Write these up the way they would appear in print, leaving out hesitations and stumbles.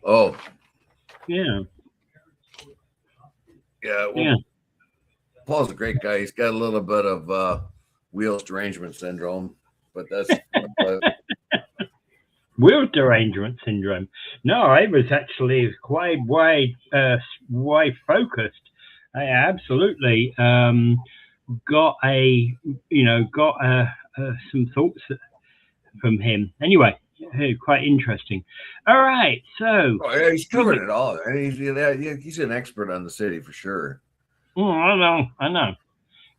Oh, Yeah, yeah. yeah. Well, Paul's a great guy. He's got a little bit of wheel derangement syndrome, but that's Wheel derangement syndrome. No, I was actually quite wide focused. I absolutely got some thoughts from him. Anyway, quite interesting. All right, so oh, yeah, he's moving. covered it all. And he's an expert on the city for sure. Oh, I know.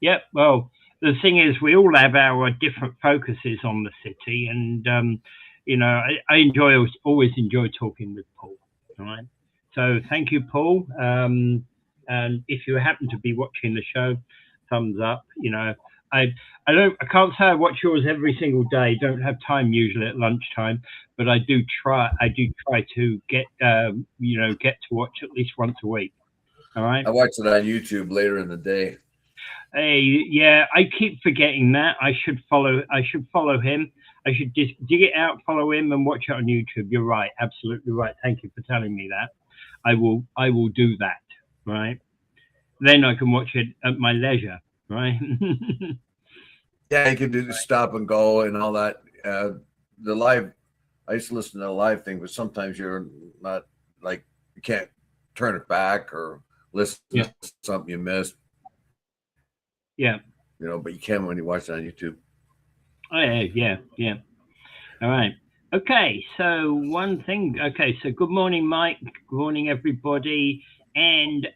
Yep. Well, the thing is, we all have our different focuses on the city, and I always enjoy talking with Paul. All right. So thank you, Paul. And if you happen to be watching the show, thumbs up. I I can't say I watch yours every single day. Don't have time usually at lunchtime, but I do try. I do try to get to watch at least once a week. All right. I watched it on YouTube later in the day. Hey, yeah, I keep forgetting that. I should follow. I should follow him. I should just dig it out, follow him, and watch it on YouTube. You're right, absolutely right. Thank you for telling me that. I will. I will do that. Right. Then I can watch it at my leisure. Right. Yeah, you can do the stop and go and all that. The live, I used to listen to the live thing, but sometimes you're not like you can't turn it back or listen Yeah. to something you missed, Yeah. but you can when you watch it on YouTube. Oh, yeah. Yeah. Yeah. All right. Okay. So one thing. Okay. So good morning, Mike. Good morning, everybody. And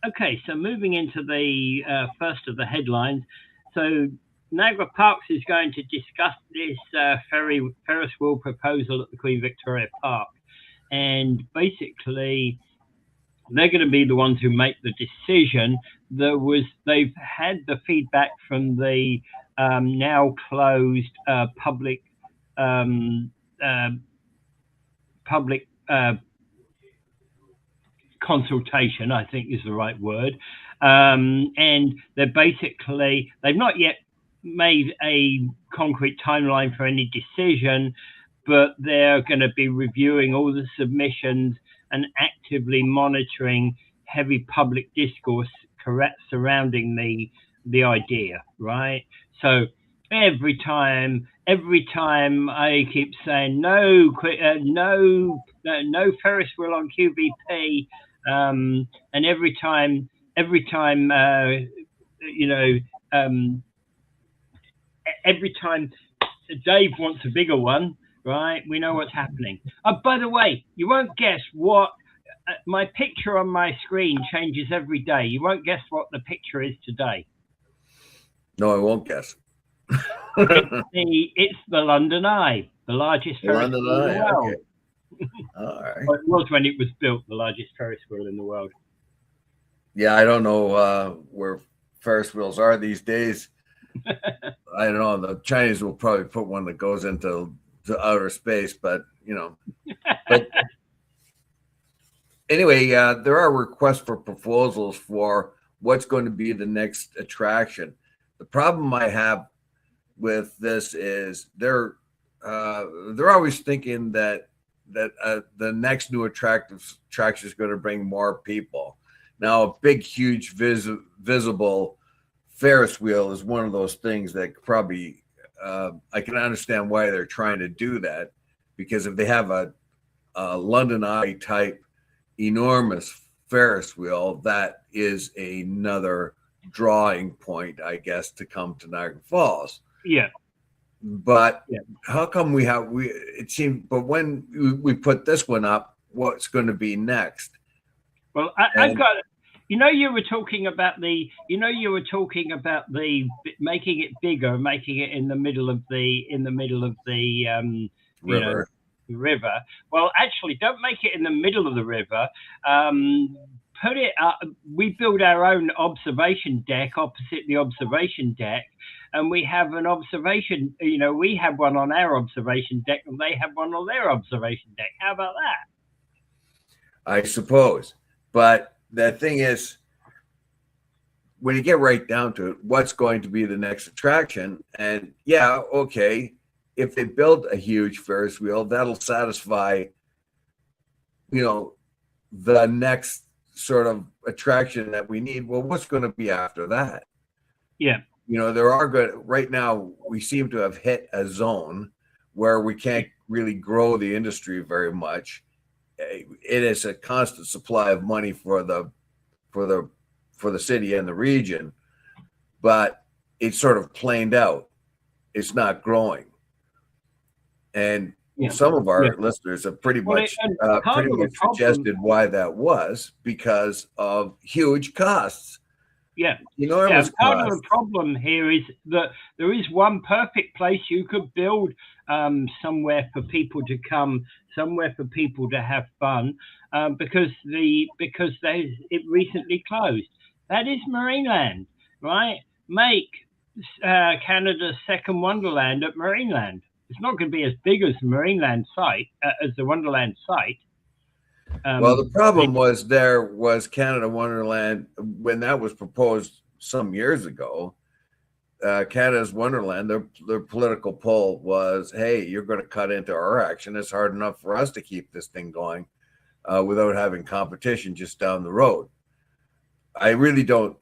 okay. So moving into the first of the headlines. So Niagara Parks is going to discuss this Ferris wheel proposal at the Queen Victoria Park, and basically they're going to be the ones who make the decision. They've had the feedback from the now closed um, uh, public consultation, I think is the right word. And they've not yet made a concrete timeline for any decision, but they're going to be reviewing all the submissions and actively monitoring heavy public discourse correct surrounding the idea, right? So every time I keep saying no Ferris wheel on QVP, and every time you know um, every time Dave wants a bigger one, right? We know what's happening. Oh, by the way, you won't guess what my picture on my screen changes every day. You won't guess what the picture is today. No, I won't guess. It's the London Eye, the largest Ferris London wheel in the Eye. Okay. world. All right. Well, it was when it was built, the largest Ferris wheel in the world. Yeah, I don't know where Ferris wheels are these days. I don't know. The Chinese will probably put one that goes into outer space, but but anyway, there are requests for proposals for what's going to be the next attraction. The problem I have with this is they're always thinking that the next new attraction is going to bring more people. Now, a big, huge, visible Ferris wheel is one of those things that probably I can understand why they're trying to do that, because if they have a London Eye type enormous Ferris wheel, that is another drawing point, I guess, to come to Niagara Falls. Yeah. But Yeah. how come it seemed, but when we put this one up, what's going to be next? Well, I've got. You were talking about the. Making it bigger, making it in the middle of the River. river. Well, actually, don't make it in the middle of the river. Put it up. We build our own observation deck opposite the observation deck, and we have an observation. We have one on our observation deck, and they have one on their observation deck. How about that? I suppose. But the thing is, when you get right down to it, what's going to be the next attraction? And yeah, okay, if they build a huge Ferris wheel, that'll satisfy you know, the next sort of attraction that we need. Well, what's going to be after that? Yeah. You know, there are good right now. We seem to have hit a zone where we can't really grow the industry very much. It is a constant supply of money for the city and the region, but it's sort of planed out. It's not growing, and some of our listeners have pretty much suggested why that was, because of huge costs. Yeah. Enormous part costs. of the problem here is that there is one perfect place you could build somewhere for people to come, somewhere for people to have fun, because it recently closed. That is Marineland, right? Make Canada's second Wonderland at Marineland. It's not going to be as big as the Marineland site, as the Wonderland site. Well, the problem was there was Canada Wonderland when that was proposed some years ago. Canada's Wonderland, their political pull was, hey, you're going to cut into our action. It's hard enough for us to keep this thing going without having competition just down the road. I really don't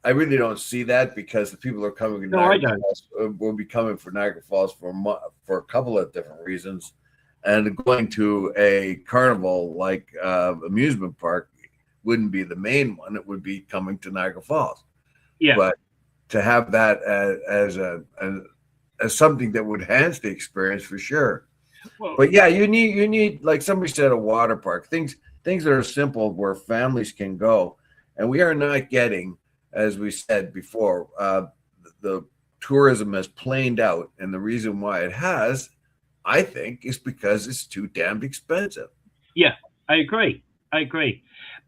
see that, because the people who are coming to Niagara Falls will be coming for Niagara Falls for a couple of different reasons. And going to a carnival like amusement park wouldn't be the main one. It would be coming to Niagara Falls. Yeah. But to have that as something that would enhance the experience, for sure. Well, but yeah, you need, like somebody said, a water park. Things that are simple where families can go. And we are not getting, as we said before, the tourism has planed out. And the reason why it has, I think, is because it's too damned expensive. Yeah, I agree.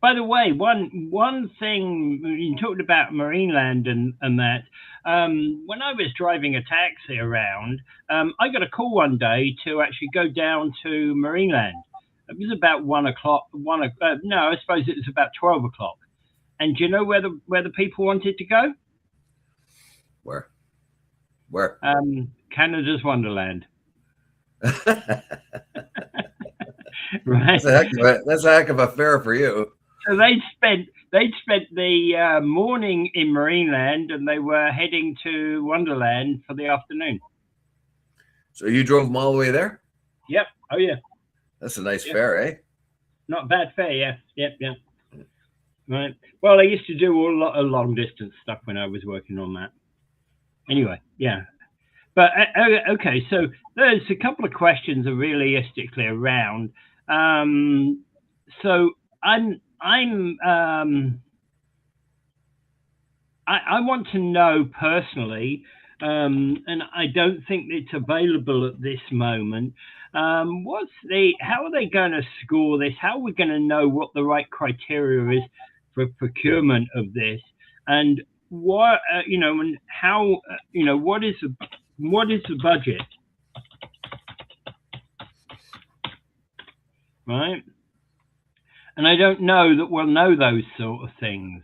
By the way, one thing you talked about Marineland and that, when I was driving a taxi around, I got a call one day to actually go down to Marineland. It was about 1 o'clock. No, I suppose it was about 12 o'clock. And do you know where the people wanted to go? Where? Canada's Wonderland. Right. That's a heck of a fare for you. So they'd spent the morning in Marineland, and they were heading to Wonderland for the afternoon. So you drove them all the way there? Yep. Oh yeah. That's a nice fare, eh? Not bad fare, yeah. Yep. Right. Well, I used to do a lot of long distance stuff when I was working on that. Anyway, yeah. But okay, so there's a couple of questions are realistically around. So I want to know personally, and I don't think it's available at this moment. How are they going to score this? How are we going to know what the right criteria is for procurement of this, and what and how what is the budget, right? And I don't know that we'll know those sort of things.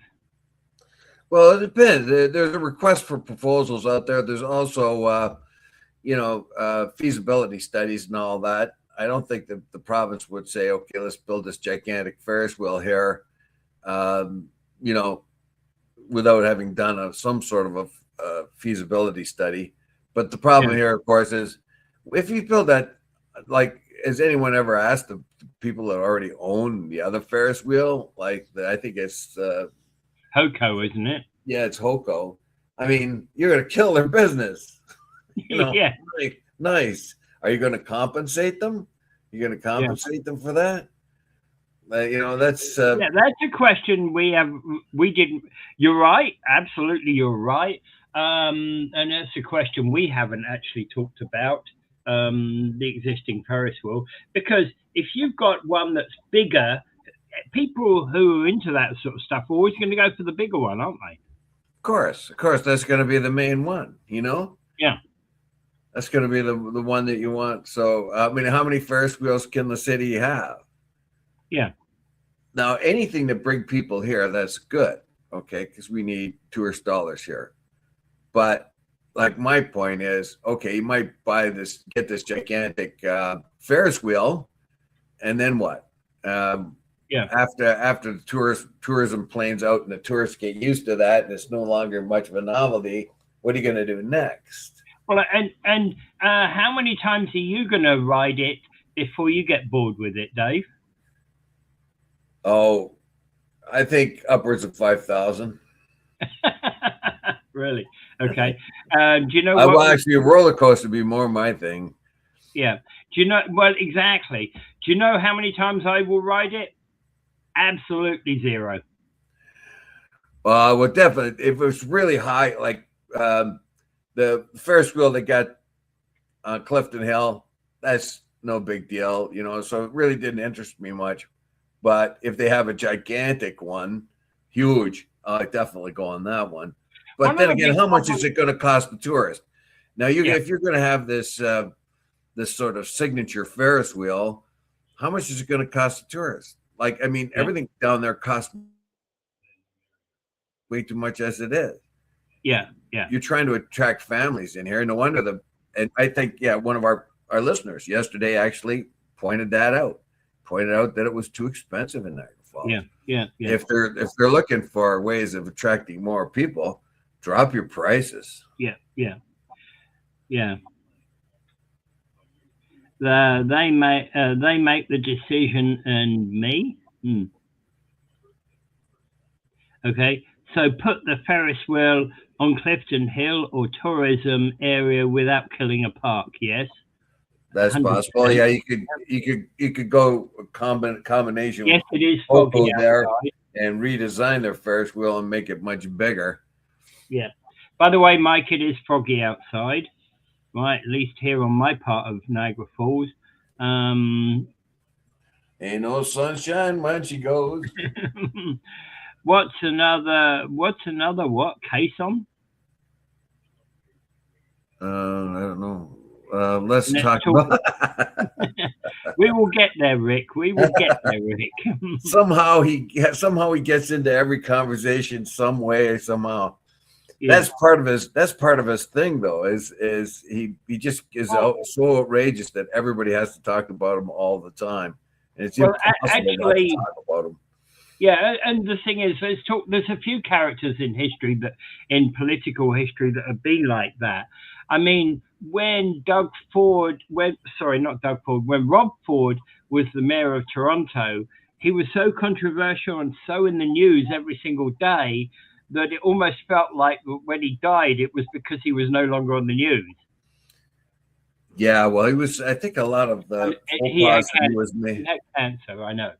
Well, it depends. There's a request for proposals out there. There's also feasibility studies and all that. I don't think that the province would say, okay, let's build this gigantic Ferris wheel here, without having done some sort of a feasibility study. But the problem here, of course, is if you build that, like, has anyone ever asked the people that already own the other Ferris wheel? Like, I think it's HOCO, isn't it? Yeah, it's HOCO. I mean, you're going to kill their business. Yeah. Like, nice. Are you going to compensate them? You're going to compensate them for that? That's that's a question we didn't. You're right. Absolutely, you're right. And that's a question we haven't actually talked about, the existing Ferris wheel, because if you've got one that's bigger, people who are into that sort of stuff are always going to go for the bigger one, aren't they? Of course, that's going to be the main one. Yeah. That's going to be the one that you want. So, I mean, how many Ferris wheels can the city have? Yeah. Now, anything to bring people here, that's good, okay, because we need tourist dollars here. But, like, my point is, okay, you might get this gigantic Ferris wheel, and then what? Yeah. After the tourism planes out and the tourists get used to that and it's no longer much of a novelty, what are you going to do next? Well, and how many times are you going to ride it before you get bored with it, Dave? Oh, I think upwards of 5,000. Really? Okay. Do you know Well, what? actually, a roller coaster would be more my thing. Yeah. Do you know? Well, exactly. Do you know how many times I will ride it? Absolutely zero. Well, definitely, if it was really high, like the Ferris wheel that got on Clifton Hill, that's no big deal, so it really didn't interest me much. But if they have a gigantic one, huge, I definitely go on that one. But then again, how much is it going to cost the tourist? Now, if you're going to have this this sort of signature Ferris wheel, how much is it going to cost the tourist? Like, I mean, everything down there costs way too much as it is. Yeah. You're trying to attract families in here. No wonder and I think, one of our listeners yesterday actually pointed out that it was too expensive in Niagara Falls. Yeah. If they're looking for ways of attracting more people, drop your prices. Yeah. They make the decision, and me. Okay, so put the Ferris wheel on Clifton Hill or tourism area without killing a park. Yes, that's 100%. Possible. Yeah, you could go a combination. Yes, it is foggy there and redesign their Ferris wheel and make it much bigger. Yeah. By the way, Mike, it is foggy outside. Right, at least here on my part of Niagara Falls. Ain't no sunshine when she goes. What's another case on? I don't know. Let's talk about We will get there, Rick. We will get there, Rick. somehow he gets into every conversation some way, somehow. Yeah. That's part of his thing, though, is he just is so outrageous that everybody has to talk about him all the time, and it's impossible not to talk about him. Yeah, and the thing is, there's a few characters in history in political history that have been like that. I mean, when Rob Ford was the mayor of Toronto, he was so controversial and so in the news every single day that it almost felt like when he died, it was because he was no longer on the news. Yeah, well, he was. I think a lot of the he had cancer. I know.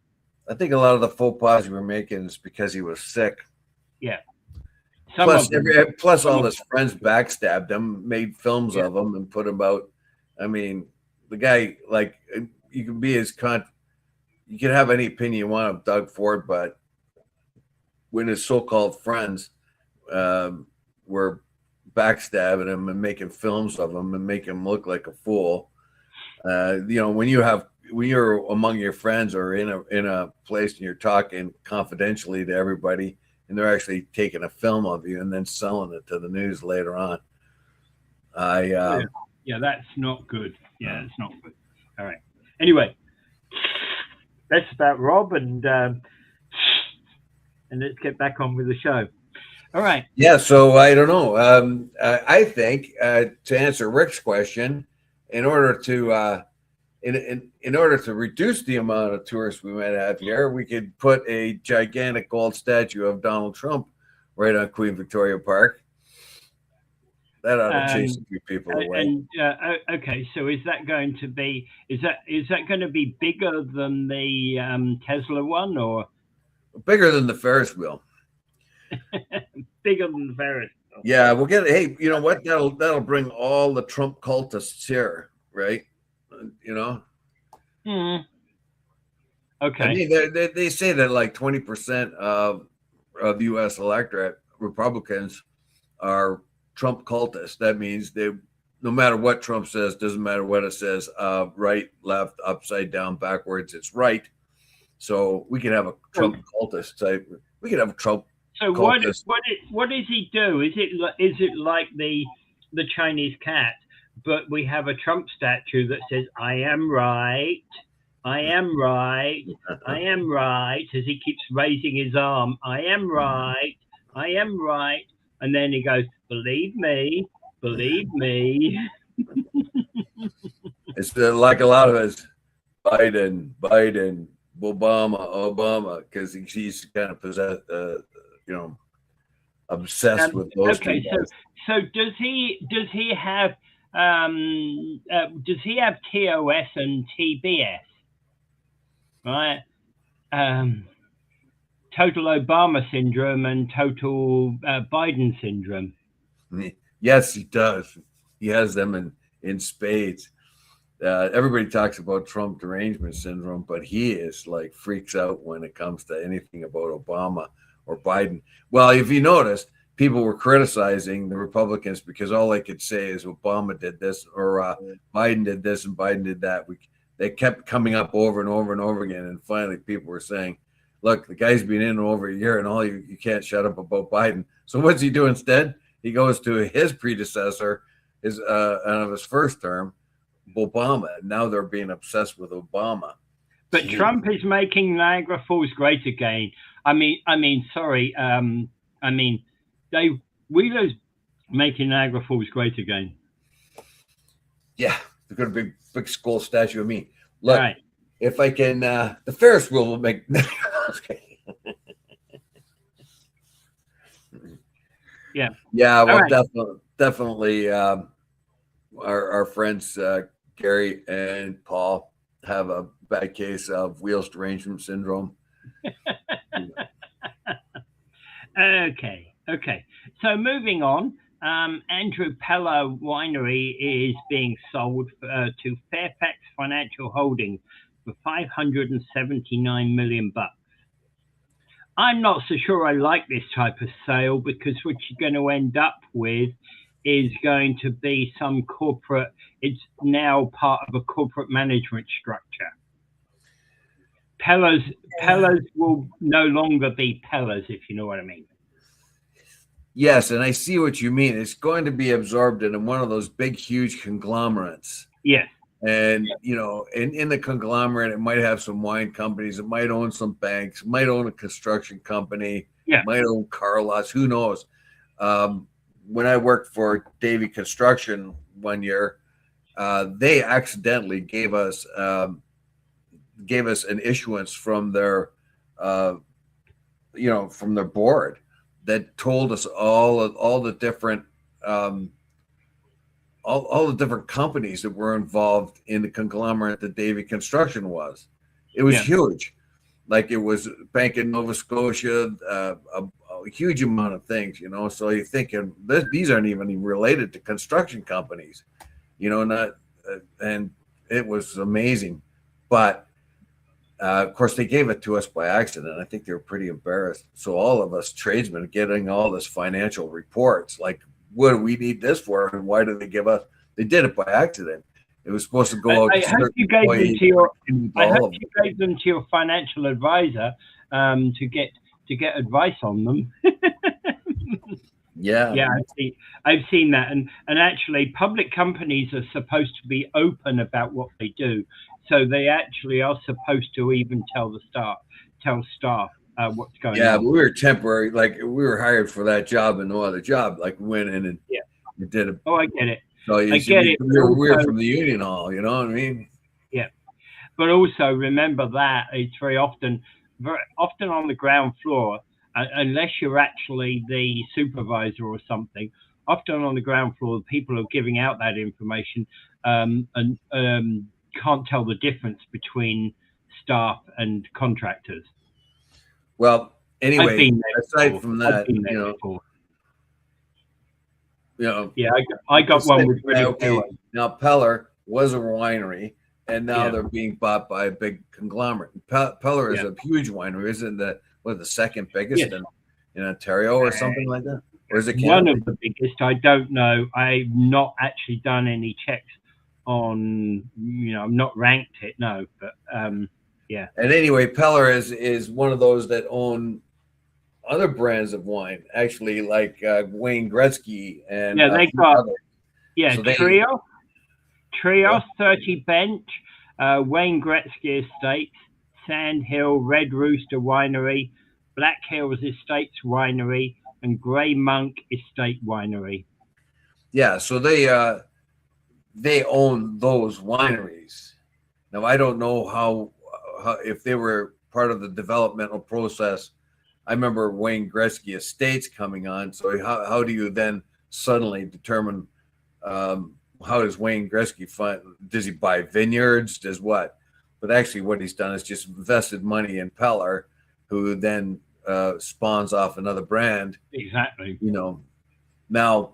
I think a lot of the faux pas we were making is because he was sick. Yeah. Plus, all his friends backstabbed him, made films of him, and put him out. I mean, the guy, like, you can be you can have any opinion you want of Doug Ford, but when his so-called friends were backstabbing him and making films of him and making him look like a fool, when you're among your friends or in a place and you're talking confidentially to everybody and they're actually taking a film of you and then selling it to the news later on. That's not good. Yeah, it's not good. All right. Anyway, that's about Rob, and let's get back on with the show. All right. Yeah. So I don't know. I think to answer Rick's question, in order to reduce the amount of tourists we might have here, we could put a gigantic gold statue of Donald Trump right on Queen Victoria Park. That ought to chase a few people away. Okay, so is that going to be bigger than the Tesla one, or bigger than the Ferris wheel? Bigger than the Ferris wheel. Yeah, we'll get. Hey, you know what? That'll bring all the Trump cultists here, right? Okay. I mean, they say that like 20% of the U.S. electorate, Republicans, are Trump cultists. That means no matter what Trump says, doesn't matter what it says, right, left, upside down, backwards, it's right. So we could have a Trump cultist type. We could have a Trump. So cultist. What does he do? Is it like the Chinese cat, but we have a Trump statue that says "I am right"? I am right. I am right. As he keeps raising his arm, I am right. I am right. And then he goes, believe me, believe me. It's like a lot of us, Biden, Obama, because he's kind of possessed, you know, obsessed with those two Okay, guys. so does he have TOS and TBS? Right? Total Obama syndrome and total Biden syndrome. Yes, he does. He has them in spades. Everybody talks about Trump derangement syndrome, but he is like freaks out when it comes to anything about Obama or Biden. Well, if you noticed, people were criticizing the Republicans because all they could say is Obama did this or Biden did this and Biden did that. They kept coming up over and over and over again, and finally, people were saying, "Look, the guy's been in over a year, and all you can't shut up about Biden." So what's he do instead? He goes to his predecessor, of his first term, Obama. Now they're being obsessed with Obama. But Trump is making Niagara Falls great again. I mean, sorry. Dave Wheeler's making Niagara Falls great again. Yeah, they're going to big skull statue of me. Look, right. If I can, the Ferris wheel will make. Yeah. Yeah. Well, right. Definitely. Our friends Gary and Paul have a bad case of wheels derangement syndrome. Okay. So moving on, Andrew Peller Winery is being sold to Fairfax Financial Holdings for $579 million. I'm not so sure I like this type of sale because what you're going to end up with is going to be some corporate, it's now part of a corporate management structure. Pellers will no longer be Pellers, if you know what I mean. Yes, and I see what you mean. It's going to be absorbed in one of those big, huge conglomerates. Yes. And, you know, in the conglomerate, it might have some wine companies. It might own some banks. It might own a construction company. Yeah. It might own car lots. Who knows? When I worked for Davy Construction one year, they accidentally gave us an issuance from their, from their board that told us all the different all the different companies that were involved in the conglomerate that Davy Construction was. It was huge. Like it was Bank of Nova Scotia, a huge amount of things, you know. So you're thinking these aren't even related to construction companies, you know, and it was amazing. But of course, they gave it to us by accident. I think they were pretty embarrassed. So all of us tradesmen getting all this financial reports, like, what do we need this for? And why do they give us? They did it by accident. It was supposed to go out. I hope you gave them to your financial advisor to get advice on them. Yeah, I've seen that, and actually, public companies are supposed to be open about what they do, so they actually are supposed to even tell staff what's going on. Yeah, but we were temporary, like we were hired for that job and no other job. Like we went in and did it. Oh, I get it. So I get it. We're from the union hall, you know what I mean? Yeah, but also remember that it's very often on the ground floor, unless you're actually the supervisor or something. Often on the ground floor, people are giving out that information and can't tell the difference between staff and contractors. Well, anyway, aside from that, yeah, I got one with Now Peller was a winery, and now they're being bought by a big conglomerate. Peller is a huge winery, isn't the second biggest in Ontario or something like that? Or is it Canada? One of the biggest? I don't know. I've not actually done any checks on. I've not ranked it. No, but yeah. And anyway, Peller is one of those that own other brands of wine, actually, like Wayne Gretzky and they got so Trio, 30 Bench, Wayne Gretzky Estates, Sand Hill Red Rooster Winery, Black Hills Estates Winery, and Grey Monk Estate Winery. Yeah, so they own those wineries. Now I don't know how if they were part of the developmental process. I remember Wayne Gretzky Estates coming on. So how do you then suddenly determine how does Wayne Gretzky fund? Does he buy vineyards? Does what? But actually, what he's done is just invested money in Peller, who then spawns off another brand. Exactly. You know, now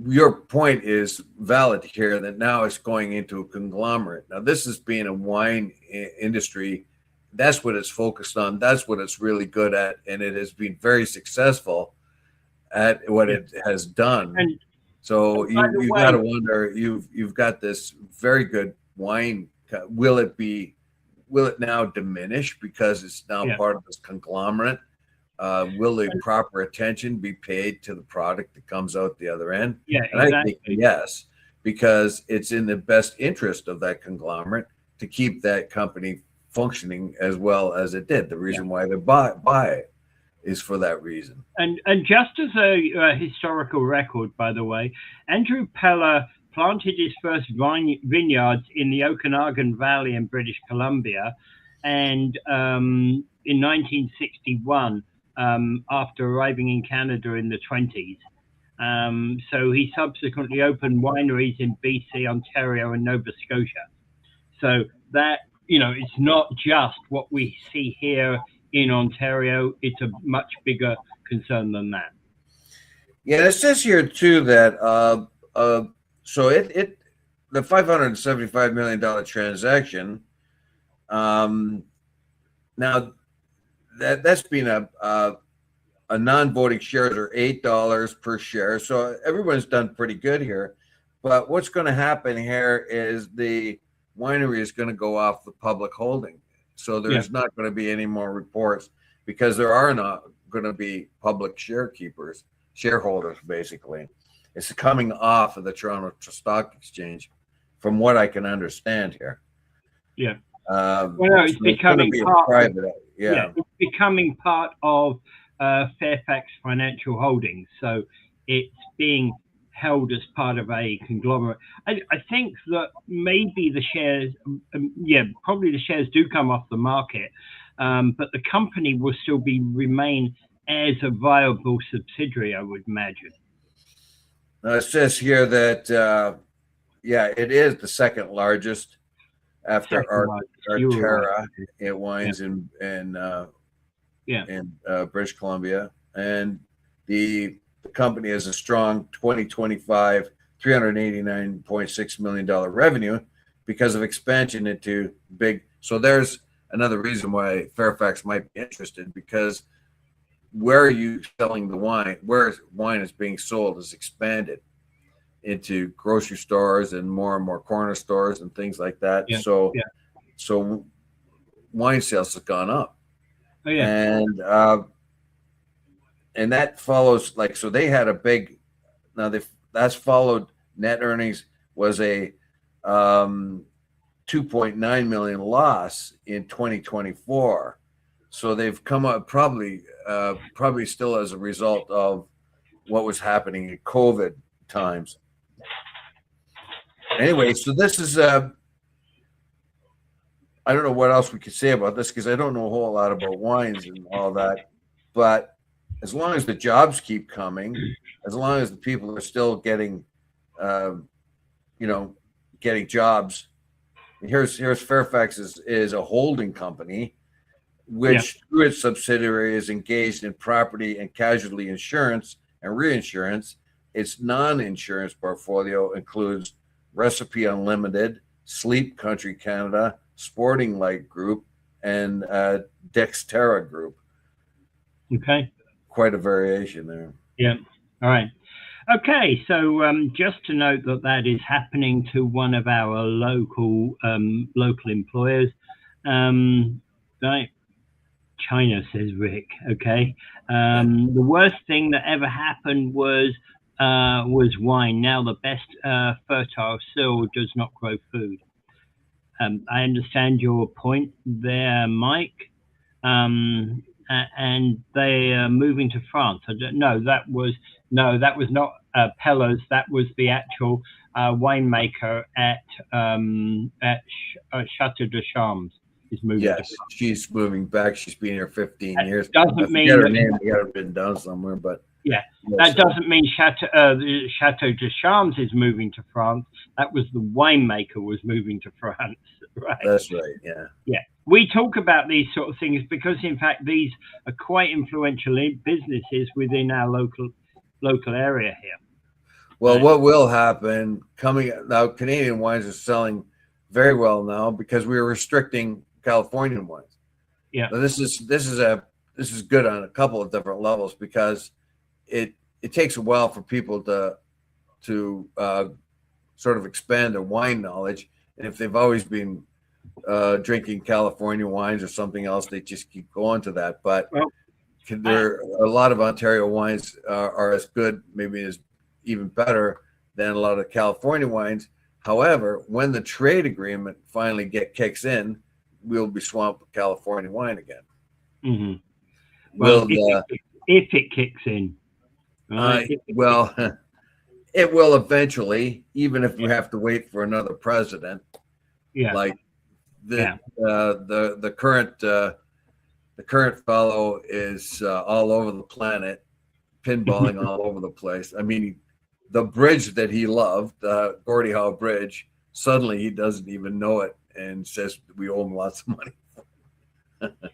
your point is valid here that now it's going into a conglomerate. Now, this is being a wine industry. That's what it's focused on. That's what it's really good at. And it has been very successful at what it has done. And so you've got to wonder, you've got this very good wine. Will it now diminish because it's now part of this conglomerate? Will the proper attention be paid to the product that comes out the other end? Yeah, and exactly. I think yes, because it's in the best interest of that conglomerate to keep that company functioning as well as it did. The reason why they buy it is for that reason. And just as a historical record, by the way, Andrew Peller planted his first vineyards in the Okanagan Valley in British Columbia, and in 1961. After arriving in Canada in the 20s. So he subsequently opened wineries in BC, Ontario, and Nova Scotia. So that, it's not just what we see here in Ontario. It's a much bigger concern than that. Yeah, it says here too that so the $575 million transaction, now that's been a non-voting shares are $8 per share. So everyone's done pretty good here. But what's going to happen here is the winery is going to go off the public holding. So there's not going to be any more reports because there are not going to be public shareholders, basically. It's coming off of the Toronto Stock Exchange, from what I can understand here. Yeah. It's becoming private. It's becoming part of Fairfax Financial Holdings. So it's being held as part of a conglomerate. I think that maybe the shares, probably the shares do come off the market, but the company will still remain as a viable subsidiary, I would imagine. It says here that, it is the second largest after Arterra. It wines in British Columbia, and the company has a strong 2025 $389.6 million revenue because of expansion into big. So there's another reason why Fairfax might be interested, because where are you selling the wine? Where wine is being sold is expanded into grocery stores and more corner stores and things like that. So wine sales have gone up. And that follows, so they had a big, that's followed. Net earnings was a 2.9 million loss in 2024. So they've come up probably still as a result of what was happening in COVID times. Anyway, so this is I don't know what else we could say about this, because I don't know a whole lot about wines and all that. But as long as the jobs keep coming, as long as the people are still getting, getting jobs. Here's Fairfax is a holding company, which through its subsidiary is engaged in property and casualty insurance and reinsurance. Its non-insurance portfolio includes Recipe Unlimited, Sleep Country Canada, Sporting Light Group, and Dexterra Group. Okay. Quite a variation there. Yeah. All right. Okay. So just to note that is happening to one of our local employers. Right. China, says Rick. Okay. The worst thing that ever happened was wine. Now the best fertile soil does not grow food. I understand your point there, Mike. And they are moving to France. I don't know. That was not Peller's. That was the actual winemaker at Chateau de Charmes is moving to Yes, France. she's moving back. She's been here 15 That years. doesn't I mean forget her that- name. I got it written down somewhere, but Yeah, yes, that doesn't mean Chateau de Charmes is moving to France. That was the winemaker was moving to France, right? that's right. Yeah. Yeah, we talk about these sort of things because, in fact, these are quite influential businesses within our local area here. Well, Right. what will happen coming now? Canadian wines are selling very well now because we were restricting Californian wines. Yeah. Now, this is good on a couple of different levels because it takes a while for people to sort of expand their wine knowledge, and if they've always been drinking California wines or something else, they just keep going to that. But Well, there a lot of Ontario wines are as good, maybe as even better than a lot of California wines. However, when the trade agreement finally kicks in, we'll be swamped with California wine again. Mm-hmm. Well, Will if it kicks in, right? well, it will eventually, even if we have to wait for another president. Yeah. Like the current fellow is all over the planet, pinballing all over the place. I mean, the bridge that he loved, the Gordie Howe Bridge, suddenly he doesn't even know it and says we owe him lots of money.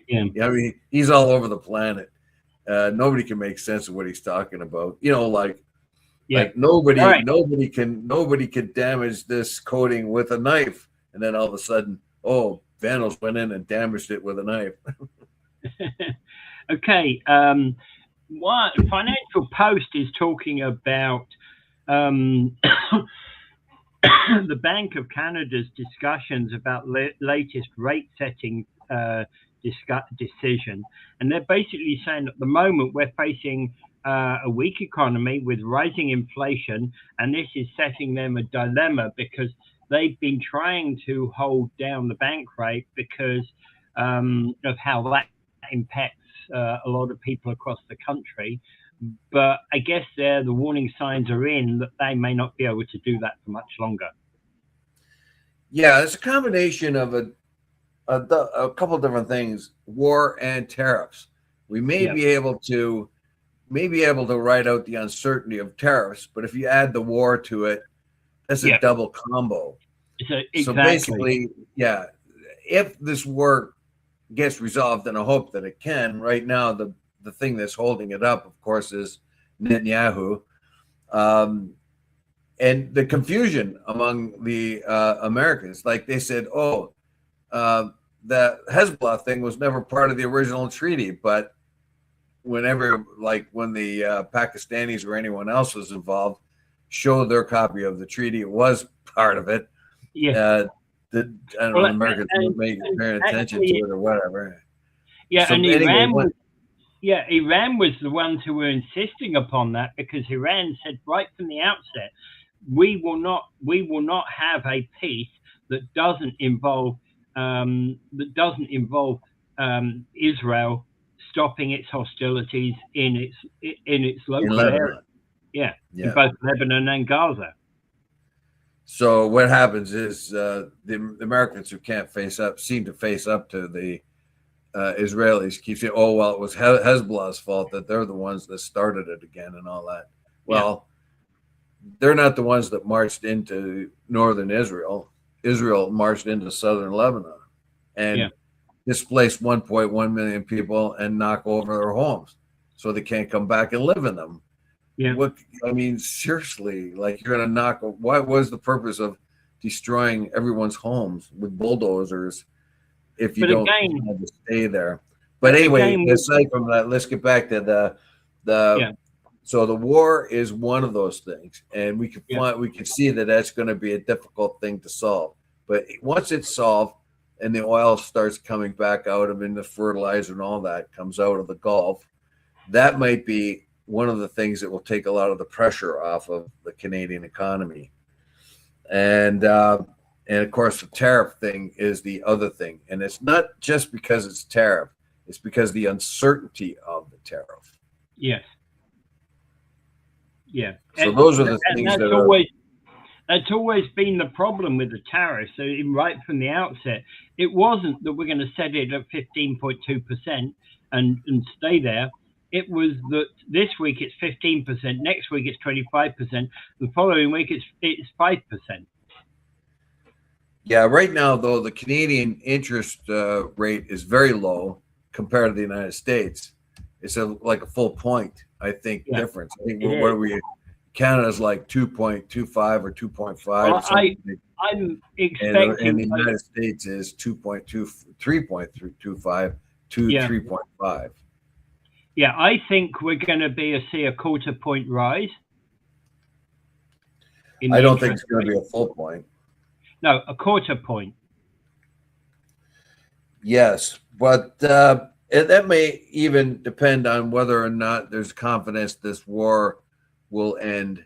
Yeah. I mean, he's all over the planet. Nobody can make sense of what he's talking about. Like nobody can damage this coating with a knife, and then all of a sudden, vandals went in and damaged it with a knife. Okay. What Financial Post is talking about the Bank of Canada's discussions about latest rate setting decision, and they're basically saying at the moment we're facing a weak economy with rising inflation, and this is setting them a dilemma because they've been trying to hold down the bank rate because of how that impacts a lot of people across the country. But I guess the warning signs are in that they may not be able to do that for much longer. Yeah, it's a combination of a couple of different things: war and tariffs. We may be able to ride out the uncertainty of tariffs, but if you add the war to it, that's a double combo. Exactly. So basically, if this war gets resolved, and I hope that it can, right now the thing that's holding it up, of course, is Netanyahu. And the confusion among the Americans, like they said, that Hezbollah thing was never part of the original treaty, but when the Pakistanis or anyone else was involved, showed their copy of the treaty, it was part of it. Yeah. Americans weren't paying attention to it or whatever. Yeah, So and anyway, Iran was the ones who were insisting upon that because Iran said right from the outset, we will not have a peace that doesn't involve Israel stopping its hostilities in its local area. In both Lebanon and Gaza. So what happens is the Americans who can't seem to face up to the Israelis keep saying, it was Hezbollah's fault, that they're the ones that started it again and all that. Well, they're not the ones that marched into northern Israel. Israel marched into southern Lebanon and displaced 1.1 million people and knock over their homes so they can't come back and live in them. Yeah. Seriously, like you're going to knock. What was the purpose of destroying everyone's homes with bulldozers if you don't have to stay there? But anyway, aside from that, let's get back to So the war is one of those things, and we can see that that's going to be a difficult thing to solve. But once it's solved and the oil starts coming back out of the fertilizer and all that comes out of the Gulf, that might be one of the things that will take a lot of the pressure off of the Canadian economy. And And of course, the tariff thing is the other thing. And it's not just because it's tariff, it's because the uncertainty of the tariff. Yes. Yeah. So those are the things that are. That's always been the problem with the tariffs. So right from the outset, it wasn't that we're going to set it at 15.2% and stay there. It was that this week it's 15%, next week it's 25%, the following week it's 5%. Yeah, right now though the Canadian interest rate is very low compared to the United States. It's like a full point, I think, difference. I think what are we? Canada's like 2.25 or 2.5. Well, I'm expecting, and the United States is 3.25 to 3.5. Yeah, I think we're going to see a quarter point rise. I don't think it's going to be a full point. No, a quarter point. Yes, but that may even depend on whether or not there's confidence this war will end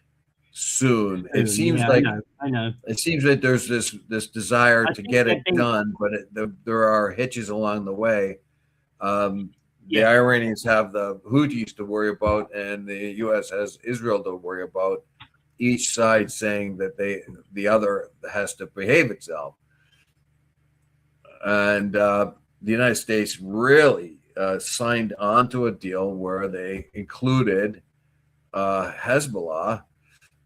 soon. It seems like I know. It seems like there's this desire to get it done, but there are hitches along the way. The Iranians have the Houthis to worry about, and the U.S. has Israel to worry about. Each side saying that the other has to behave itself, and the United States really signed on to a deal where they included Hezbollah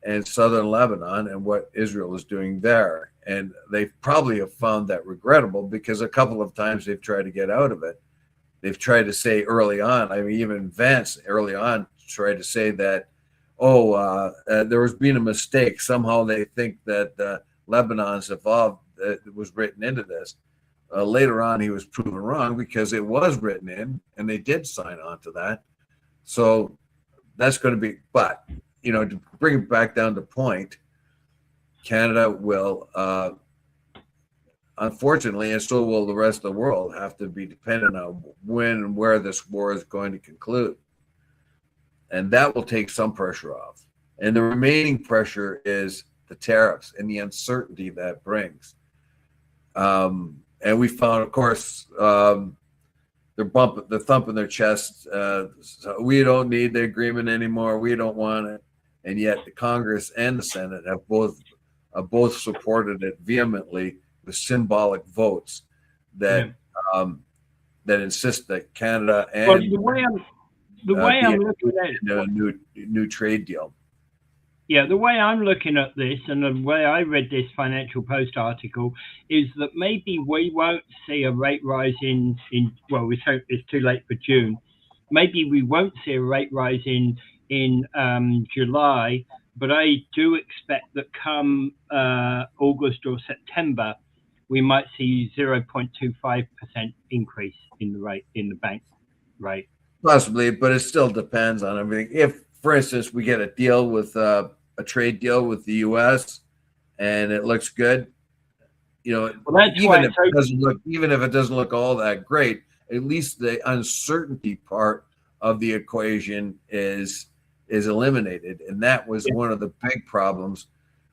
and southern Lebanon and what Israel is doing there. And they probably have found that regrettable because a couple of times they've tried to get out of it. They've tried to say early on, I mean, even Vance early on tried to say that, there was been a mistake. Somehow they think that Lebanon's involved, it was written into this. Later on, he was proven wrong because it was written in and they did sign on to that. So that's going to be, but, to bring it back down to point, Canada will, unfortunately, and so will the rest of the world, have to be dependent on when and where this war is going to conclude. And that will take some pressure off. And the remaining pressure is the tariffs and the uncertainty that brings. And we found, of course, they're thumping their chests. So we don't need the agreement anymore. We don't want it. And yet the Congress and the Senate have both supported it vehemently with symbolic votes that insist that Canada and the way I'm looking at a new trade deal. Yeah, the way I'm looking at this and the way I read this Financial Post article is that maybe we won't see a rate rise in we hope it's too late for June. Maybe we won't see a rate rise in July, but I do expect that come August or September, we might see 0.25% increase in the bank rate. Possibly, but it still depends on everything. If, for instance, we get a deal with a trade deal with the U.S. and it looks good, even if it doesn't look all that great, at least the uncertainty part of the equation is eliminated, and that was one of the big problems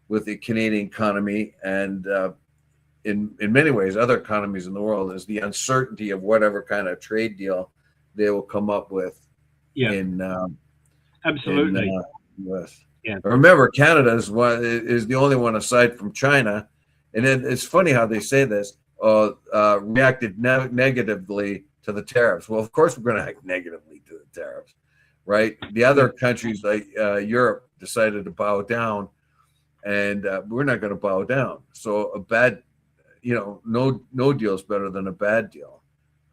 with the Canadian economy, and in many ways, other economies in the world, is the uncertainty of whatever kind of trade deal they will come up with. Absolutely. In U.S. Yeah. Remember, Canada is the only one aside from China, and it's funny how they say this. Reacted negatively to the tariffs. Well, of course we're going to act negatively to the tariffs, right? The other countries like Europe decided to bow down, and we're not going to bow down. So a bad, no deal is better than a bad deal.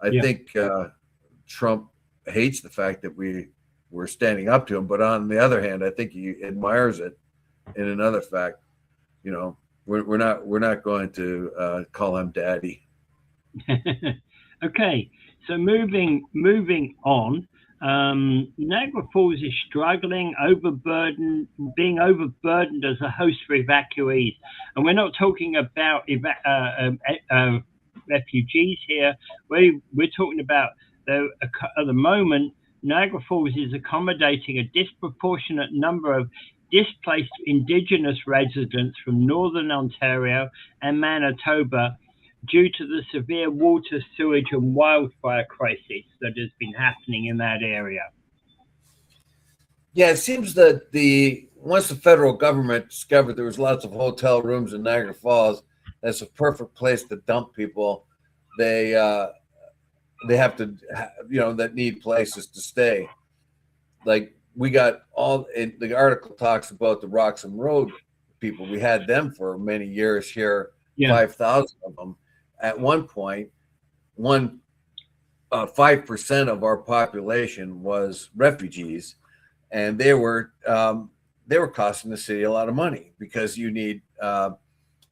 I think Trump hates the fact that we're standing up to him, but on the other hand, I think he admires it. In another fact, we're not going to call him daddy. Okay, so moving on. Niagara Falls is struggling, being overburdened as a host for evacuees, and we're not talking about refugees here. We're talking about at the moment, Niagara Falls is accommodating a disproportionate number of displaced Indigenous residents from Northern Ontario and Manitoba due to the severe water, sewage, and wildfire crisis that has been happening in that area. Yeah, it seems that once the federal government discovered there was lots of hotel rooms in Niagara Falls, that's a perfect place to dump people. They have to, that need places to stay. Like we got the article talks about the Roxham Road people. We had them for many years here, 5,000 of them. At one point, 5% of our population was refugees, and they were costing the city a lot of money because you need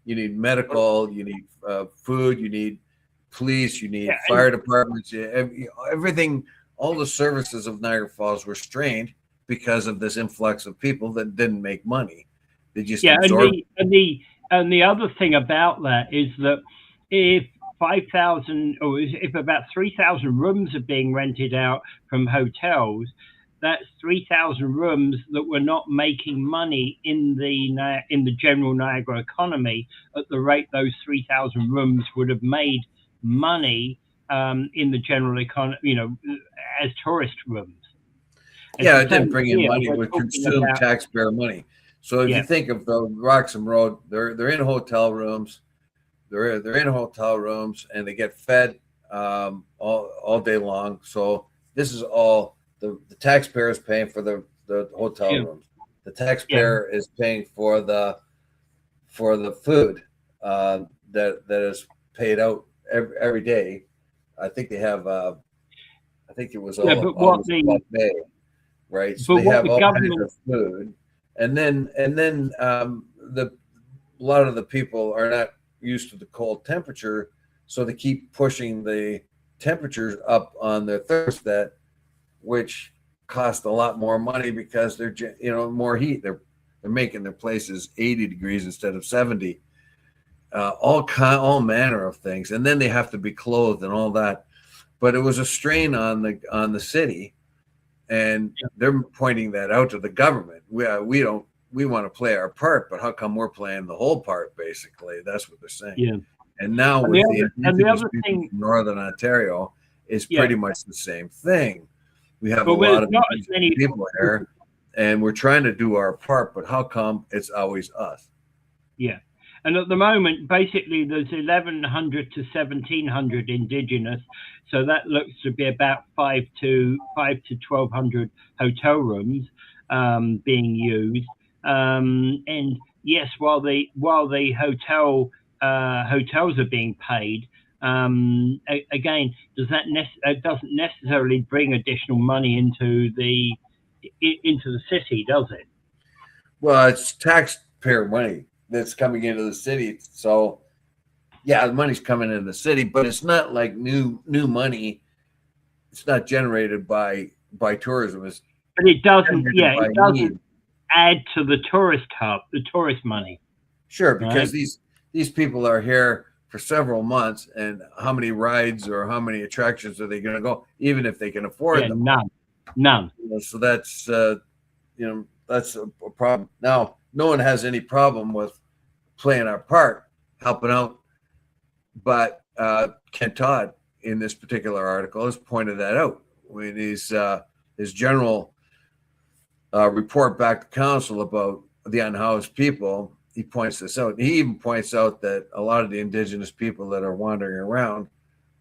medical, you need food, you need police, you need fire departments, everything. All the services of Niagara Falls were strained because of this influx of people that didn't make money. They just absorbed. And the other thing about that is that if 5,000 or if about 3,000 rooms are being rented out from hotels, that's 3,000 rooms that were not making money in the general Niagara economy at the rate those 3,000 rooms would have made money in the general economy, as tourist rooms. And yeah, it didn't bring in money; it would consume taxpayer money. So if you think of the Roxham Road, they're in hotel rooms. They're in hotel rooms, and they get fed all day long. So this is all the taxpayer is paying for the hotel rooms. The taxpayer is paying for the food that is paid out every day. I think they have. I think it was almost buffet, right? So they have all kinds of food, and then a lot of the people are not used to the cold temperature, so they keep pushing the temperatures up on their thermostat, which cost a lot more money because they're more heat. They're making their places 80 degrees instead of 70. All manner of things, and then they have to be clothed and all that. But it was a strain on the city, and they're pointing that out to the government. We want to play our part, but how come we're playing the whole part? Basically, that's what they're saying. Yeah. And now with the other thing from Northern Ontario, it's pretty much the same thing. We have a lot of people here, and we're trying to do our part, but how come it's always us? Yeah. And at the moment, basically, there's 1,100 to 1,700 Indigenous, so that looks to be about 5 to 1,200 hotel rooms being used. And yes, while the hotels are being paid, again, it doesn't necessarily bring additional money into the city, does it? Well, it's taxpayer money that's coming into the city. So yeah, the money's coming into the city, but it's not like new money. It's not generated by tourism. But it doesn't add to the tourist hub, the tourist money. Sure, because these people are here for several months, and how many rides or how many attractions are they going to go, even if they can afford them? None. So that's that's a problem. Now, no one has any problem with playing our part, helping out, but Ken Todd in this particular article has pointed that out when his general report back to council about the unhoused people. He points this out. He even points out that a lot of the Indigenous people that are wandering around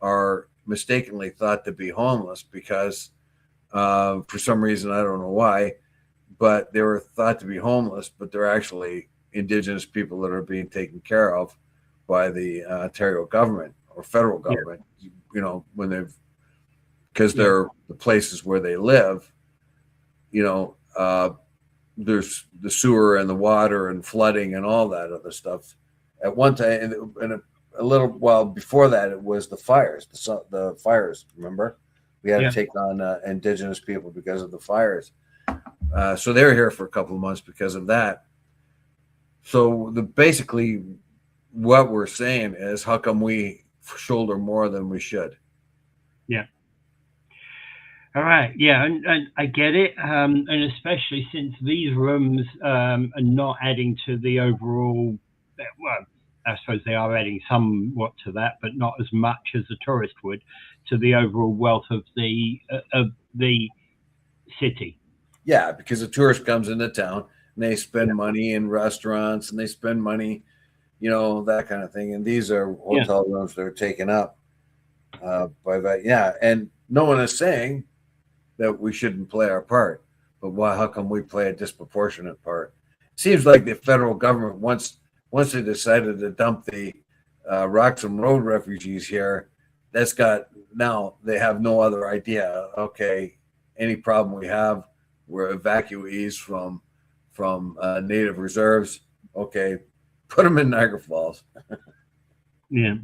are mistakenly thought to be homeless because for some reason, I don't know why, but they were thought to be homeless, but they're actually Indigenous people that are being taken care of by the Ontario government or federal government, when because they're the places where they live, there's the sewer and the water and flooding and all that other stuff. At one time, and a little while before that, it was the fires, the fires, remember? We had to take on Indigenous people because of the fires. So they were here for a couple of months because of that. So basically what we're saying is, how come we shoulder more than we should? Yeah. All right, yeah, and I get it, and especially since these rooms are not adding to the overall. Well, I suppose they are adding somewhat to that, but not as much as a tourist would to the overall wealth of the city. Yeah, because a tourist comes into town and they Yeah, spend money in restaurants and they spend money, that kind of thing. And these are yeah, hotel rooms that are taken up by that. Yeah, and no one is saying that we shouldn't play our part, but why? How come we play a disproportionate part? It seems like the federal government once they decided to dump the Roxham Road refugees here, that's got now they have no other idea. Okay, any problem we have, we're evacuees from native reserves. Okay, put them in Niagara Falls. yeah,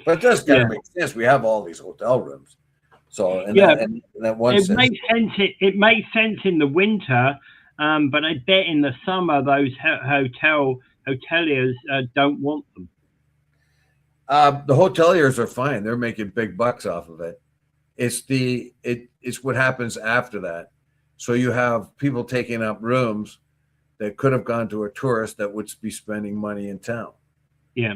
But it does kind yeah, of make sense. We have all these hotel rooms, so yeah. in that one It sense, makes sense. It makes sense in the winter, but I bet in the summer those hoteliers don't want them. the hoteliers are fine. They're making big bucks off of it. It's what happens after that. So you have people taking up rooms that could have gone to a tourist that would be spending money in town. Yeah,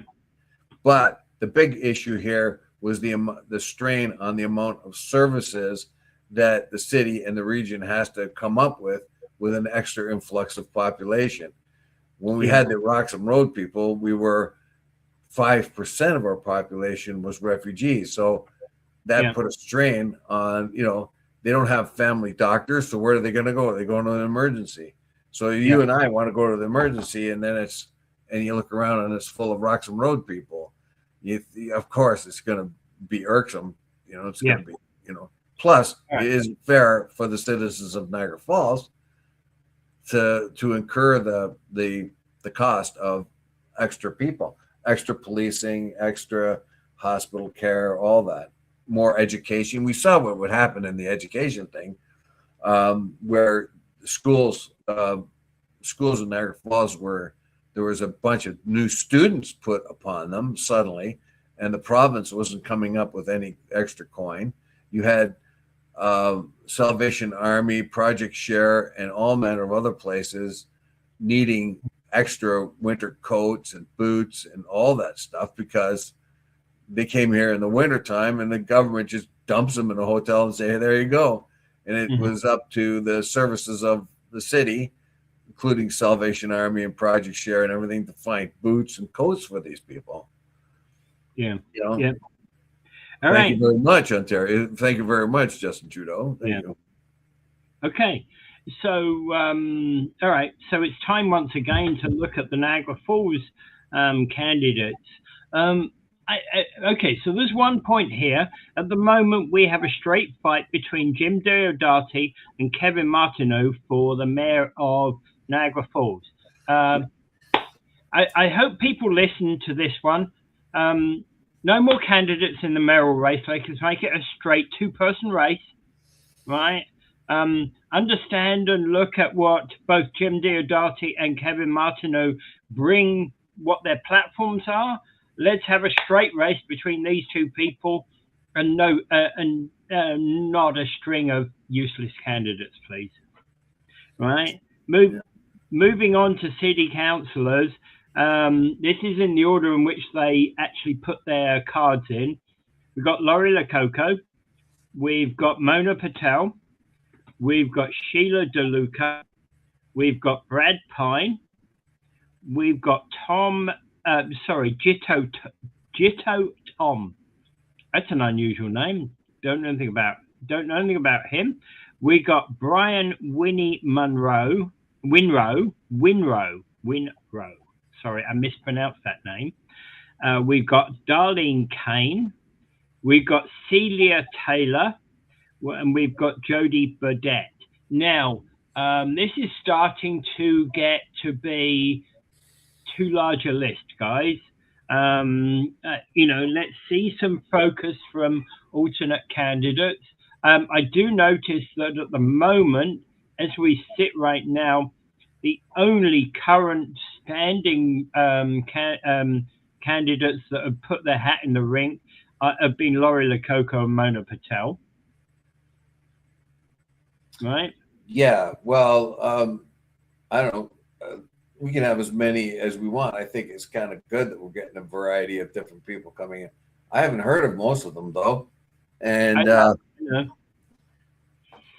But the big issue here was the strain on the amount of services that the city and the region has to come up with an extra influx of population. When we yeah, had the Roxham Road people, we were 5% of our population was refugees. So that yeah, put a strain on, they don't have family doctors. So where are they going to go? They go to an emergency. So yeah, you and I want to go to the emergency, and and you look around and it's full of Roxham Road people. Of course, it's going to be irksome. It's yeah. going to be, plus All it right. isn't fair for the citizens of Niagara Falls to incur the cost of extra people, extra policing, extra hospital care, all that, more education. We saw what would happen in the education thing, where schools schools in Niagara Falls were there was a bunch of new students put upon them suddenly, and the province wasn't coming up with any extra coin. You had Salvation Army, Project Share, and all manner of other places needing extra winter coats and boots and all that stuff because they came here in the wintertime and the government just dumps them in a hotel and say, hey, there you go. And it Mhm. was up to the services of the city, including Salvation Army and Project Share and everything, to find boots and coats for these people. Yeah, You know, yeah. All thank you right. very much, Ontario. Thank you very much, Justin Trudeau. Thank Yeah. you. Okay. So, all right. So it's time once again to look at the Niagara Falls candidates. Um, okay, so there's one point here. At the moment, we have a straight fight between Jim Diodati and Kevin Martineau for the mayor of Niagara Falls. Um, I hope people listen to this one. No more candidates in the mayoral race. Let's make it a straight two-person race, right? Understand and look at what both Jim Diodati and Kevin Martineau bring, what their platforms are. Let's have a straight race between these two people, and not a string of useless candidates, please. Right? Yeah. Moving on to city councillors. This is in the order in which they actually put their cards in. We've got Laurie Lococo, we've got Mona Patel, we've got Sheila DeLuca, we've got Brad Pine, we've got Jitto Tom. That's an unusual name. Don't know anything about him. We got Brian Winrow. Sorry, I mispronounced that name. We've got Darlene Kane. We've got Celia Taylor, and we've got Jodie Burdett. Now, this is starting to get to be too large a list, guys. Let's see some focus from alternate candidates. I do notice that at the moment, as we sit right now, the only current standing candidates that have put their hat in the ring have been Laurie Lococo and Mona Patel. right? Yeah. Well, I don't know. We can have as many as we want. I think it's kind of good that we're getting a variety of different people coming in. I haven't heard of most of them though, I and know, you know.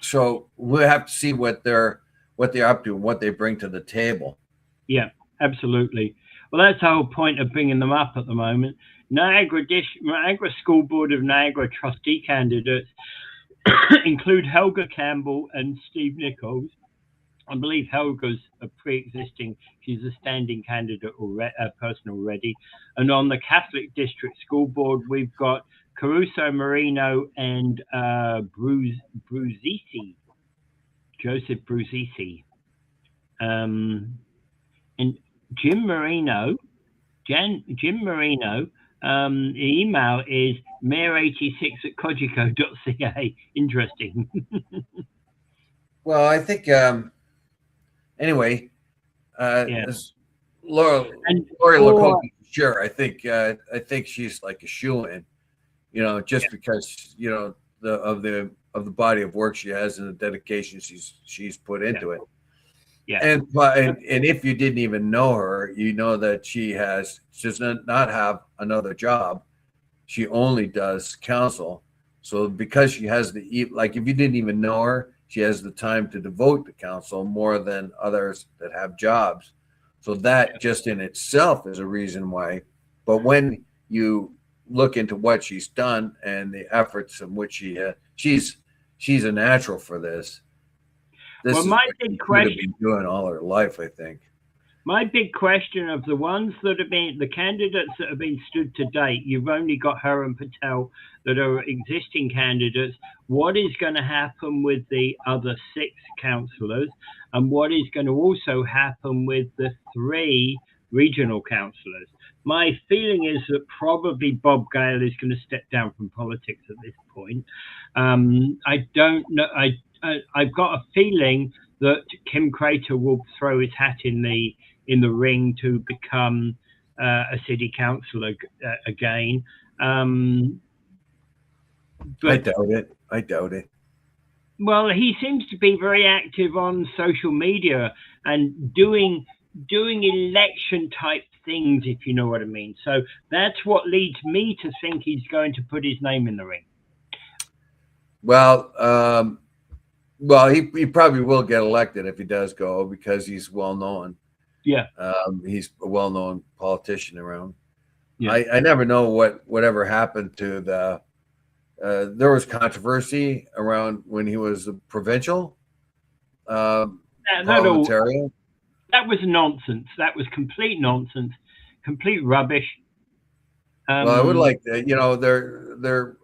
so we'll have to see what they're up to and what they bring to the table. Yeah, absolutely. Well, that's the whole point of bringing them up at the moment. Niagara School Board of Niagara trustee candidates include Helga Campbell and Steve Nichols. I believe Helga's a pre-existing; she's a standing candidate already, person already. And on the Catholic District School Board, we've got Caruso Marino and Bruzisi, Joseph Bruzisi, um, and Jim Marino. Jim Marino. The email is mayor86@cogico.ca. Interesting. Well, I think anyway, Yeah. this Laura And Lori for Lacote, sure. I think she's like a shoe in, just because of the body of work she has and the dedication she's put yeah, into it. yeah, And if you didn't even know her, you know that she does not have another job. She only does counsel. So because she has like if you didn't even know her, she has the time to devote to counsel more than others that have jobs. So yeah. that just in itself is a reason why. But when you look into what she's done and the efforts in which she's a natural for this. Well, This is my what big she should have question, been doing all her life, I think. my big question of the ones that have been the candidates that have been stood to date, you've only got her and Patel that are existing candidates. What is going to happen with the other six councillors, and what is going to also happen with the three regional councillors? My feeling is that probably Bob Gale is going to step down from politics at this point. I don't know. I've got a feeling that Kim Crater will throw his hat in the ring to become a city councillor again. I But doubt it. I doubt it. well, he seems to be very active on social media and doing election type things, if you know what I mean. So that's what leads me to think he's going to put his name in the ring. Well, he probably will get elected if he does go because he's well known. Yeah. He's a well known politician around. Yeah. I never know whatever happened to the. There was controversy around when he was a provincial parliamentarian. That was nonsense. That was complete nonsense, complete rubbish. Well, I would like to,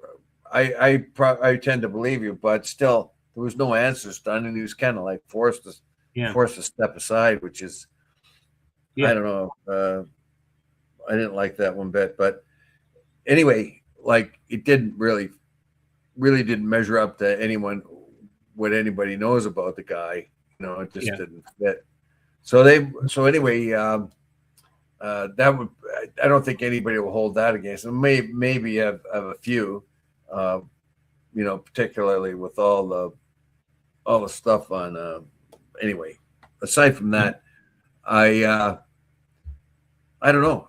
I tend to believe you, but still, there was no answers done, and he was kind of like forced to step aside, which is, I don't know, I didn't like that one bit, but anyway, like it didn't really didn't measure up to what anybody knows about the guy. It just didn't fit. So anyway, that would, I don't think anybody will hold that against him. Maybe have a few, particularly with all the stuff on. Anyway, aside from that, I don't know.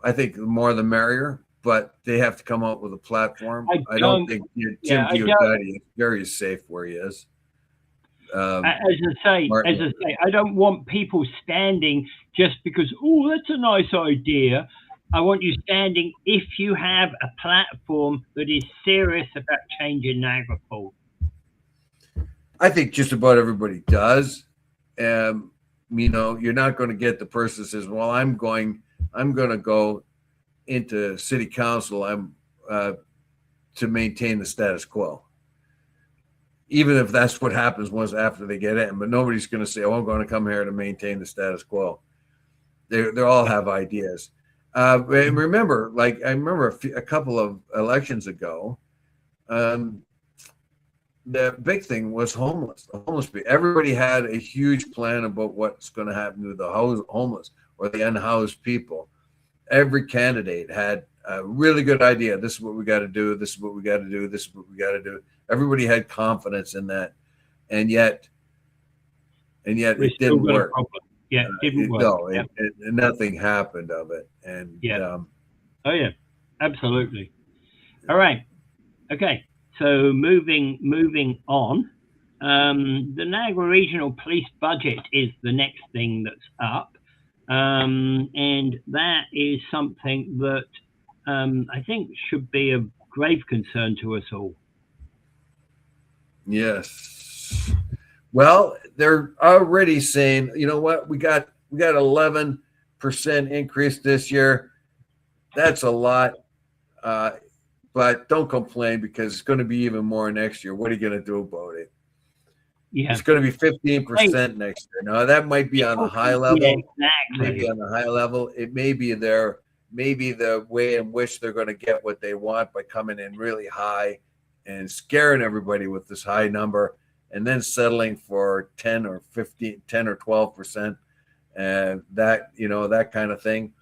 I think the more the merrier, but they have to come out with a platform. I don't think Jim Diodati is very safe where he is. As I say, I don't want people standing just because, oh, that's a nice idea. I want you standing if you have a platform that is serious about changing Niagara Falls. I think just about everybody does. You're not going to get the person that says, well, I'm going to go into city council. To maintain the status quo. Even if that's what happens once after they get in, but nobody's going to say, "Oh, I'm going to come here to maintain the status quo." They all have ideas. And remember, I remember a couple of elections ago, the big thing was homeless. The homeless people. Everybody had a huge plan about what's going to happen to the homeless or the unhoused people. Every candidate had a really good idea. This is what we got to do. This is what we got to do. This is what we got to do. Everybody had confidence in that. and yet We've it still didn't got a work. problem. Yeah, it didn't work. No, Yeah. nothing happened of it. And Yeah. Oh yeah, absolutely. All right. Okay. So moving on. The Niagara Regional Police budget is the next thing that's up, and that is something that I think should be of grave concern to us all. yes. Well, they're already saying, you know what, we got 11% increase this year. That's a lot. But don't complain because it's going to be even more next year. What are you going to do about it? Yeah. It's going to be 15% next year. Now that might be on a high level. Yeah, exactly. Maybe on a high level. It may be the way in which they're going to get what they want by coming in really high and scaring everybody with this high number, and then settling for 10 or 12%, and that kind of thing.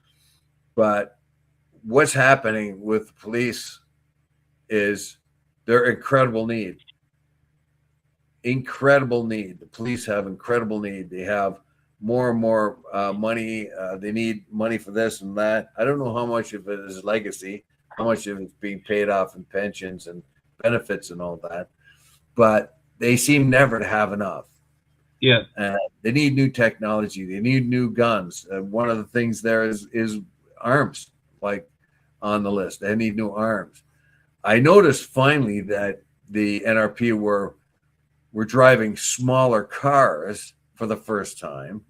But what's happening with the police is their incredible need. The police have incredible need. They have more and more money. They need money for this and that. I don't know how much of it is legacy, how much of it's being paid off in pensions and benefits and all that, but they seem never to have enough. Yeah. They need new technology. They need new guns. One of the things there is arms, like on the list. They need new arms. I noticed finally that the NRP were driving smaller cars for the first time.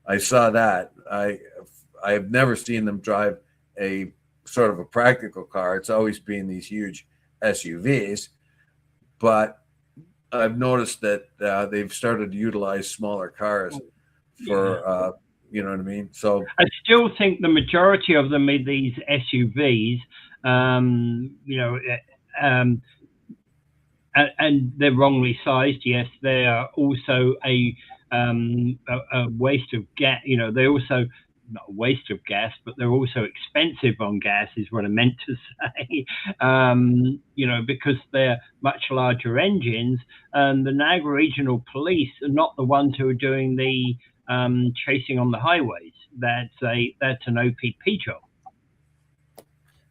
I saw that. I have never seen them drive a sort of a practical car. It's always been these huge SUVs, but I've noticed that they've started to utilize smaller cars for, you know what I mean? So I still think the majority of them are these SUVs, and they're wrongly sized. Yes, they are also a waste of gas. They're also not a waste of gas, but they're also expensive on gas, is what I meant to say. Because they're much larger engines, and the Niagara Regional Police are not the ones who are doing the chasing on the highways. That's an OPP job.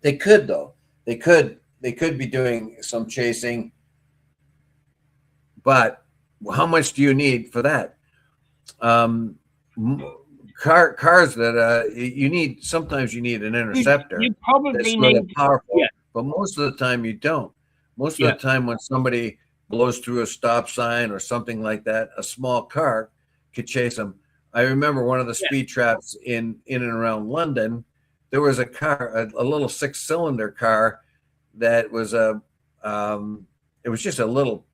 They could, though. They could be doing some chasing, but how much do you need for that? Cars that you need. Sometimes you need an interceptor. You probably need powerful, but most of the time you don't. Most of the time, when somebody blows through a stop sign or something like that, a small car could chase them. I remember one of the speed traps in and around London. There was a car, a little 6-cylinder car that was it was just a little,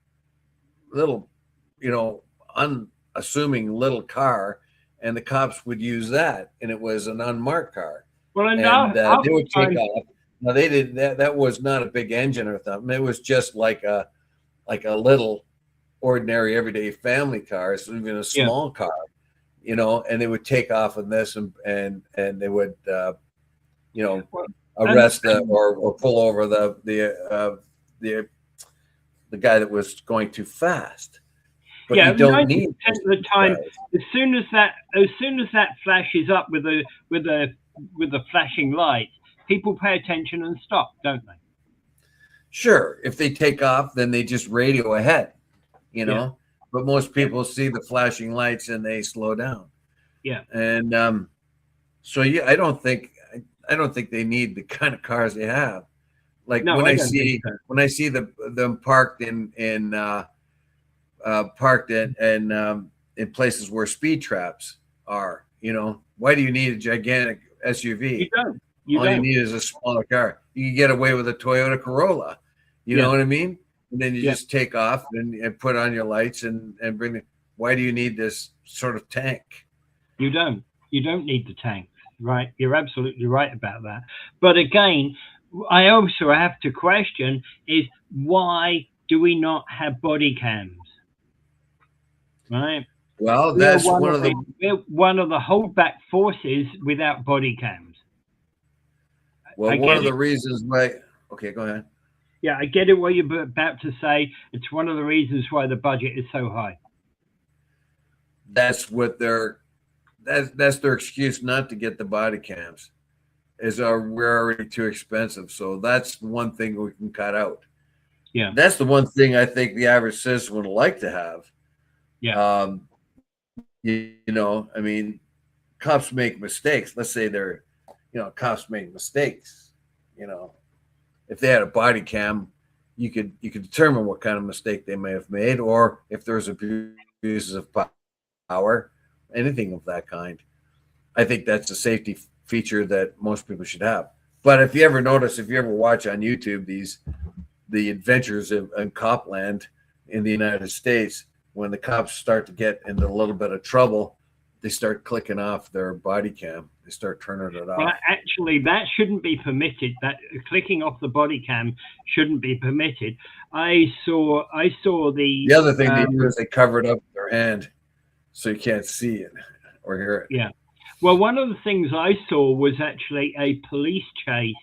unassuming little car, and the cops would use that, and it was an unmarked car. Well, and they would take off. Now they did that. That was not a big engine or something. It was just like a little ordinary everyday family car, so even a small car, and they would take off in this and they would arrest or pull over the guy that was going too fast. But you don't need 90% of the time. As soon as that flashes up with a flashing light, people pay attention and stop, don't they? Sure. If they take off, then they just radio ahead, But most people see the flashing lights and they slow down. Yeah. And I don't think they need the kind of cars they have. Like when I see them parked in places where speed traps are, why do you need a gigantic SUV? All you need is a smaller car. You can get away with a Toyota Corolla. You know what I mean? And then you just take off and put on your lights and bring it. Why do you need this sort of tank? You don't need the tank, right? You're absolutely right about that. But again, I also have to question is why do we not have body cams? Right. Well, that's one of the holdback forces without body cams. Well, one of the reasons why. Okay, go ahead. Yeah, I get it. What you're about to say. It's one of the reasons why the budget is so high. That's what that's their excuse not to get the body cams. Is we're already too expensive. So that's one thing we can cut out. Yeah, That's the one thing I think the average citizen would like to have. yeah. You know, I mean, cops make mistakes. Let's say they're, cops make mistakes. You know, if they had a body cam, you could determine what kind of mistake they may have made, or if there's abuses of power, anything of that kind. I think that's a safety feature that most people should have. But if you ever notice, if you ever watch on YouTube the adventures in Copland in the United States, when the cops start to get into a little bit of trouble, they start clicking off their body cam. They start turning it off. Well, actually, that shouldn't be permitted. That clicking off the body cam shouldn't be permitted. I saw The other thing they do is they cover it up with their hand so you can't see it or hear it. Yeah. Well, one of the things I saw was actually a police chase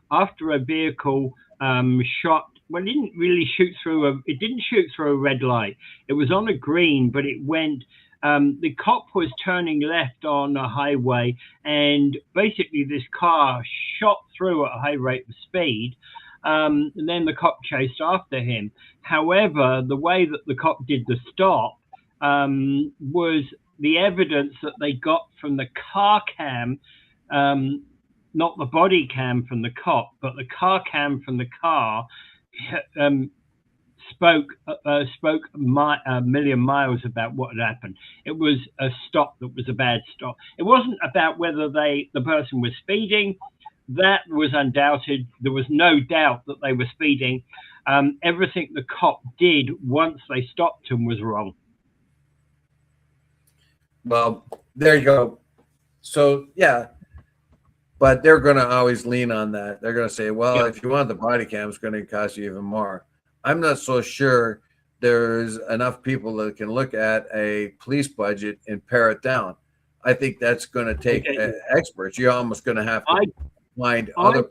after a vehicle shot. Well, it didn't really shoot through it didn't shoot through a red light. It was on a green, but it went. The cop was turning left on a highway, and basically this car shot through at a high rate of speed. And then the cop chased after him. However, the way that the cop did the stop was the evidence that they got from the car cam, not the body cam from the cop, but the car cam from the car, spoke a million miles about what had happened. It was a stop that was a bad stop. It wasn't about whether the person was speeding. That was undoubted. There was no doubt that they were speeding. Everything the cop did once they stopped him was wrong. Well, there you go. So yeah, but they're going to always lean on that. They're going to say, well, if you want the body cam, it's going to cost you even more. I'm not so sure there's enough people that can look at a police budget and pare it down. I think that's going to take experts. You're almost going to have to find other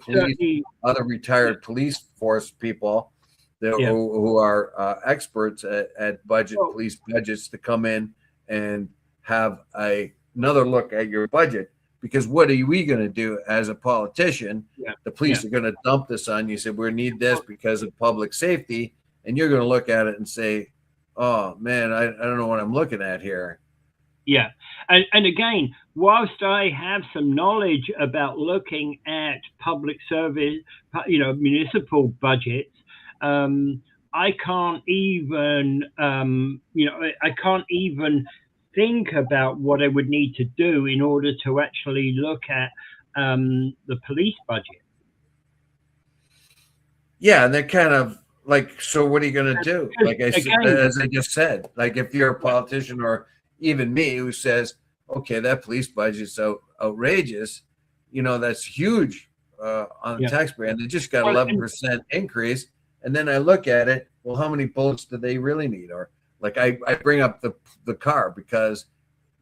retired police force people who are experts at police budgets to come in and have another look at your budget. Because what are we going to do as a politician? The police are going to dump this on you. Say, we need this because of public safety. And you're going to look at it and say, oh, man, I don't know what I'm looking at here. Yeah. And again, whilst I have some knowledge about looking at public service, municipal budgets, I can't even, I can't even think about what I would need to do in order to actually look at the police budget. Yeah, and they're kind of like, so what are you going to do? Like as I just said, like if you're a politician or even me who says, okay, that police budget's outrageous, that's huge on the taxpayer, and they just got 11% increase. And then I look at it, well, how many bullets do they really need? Or like I bring up the car because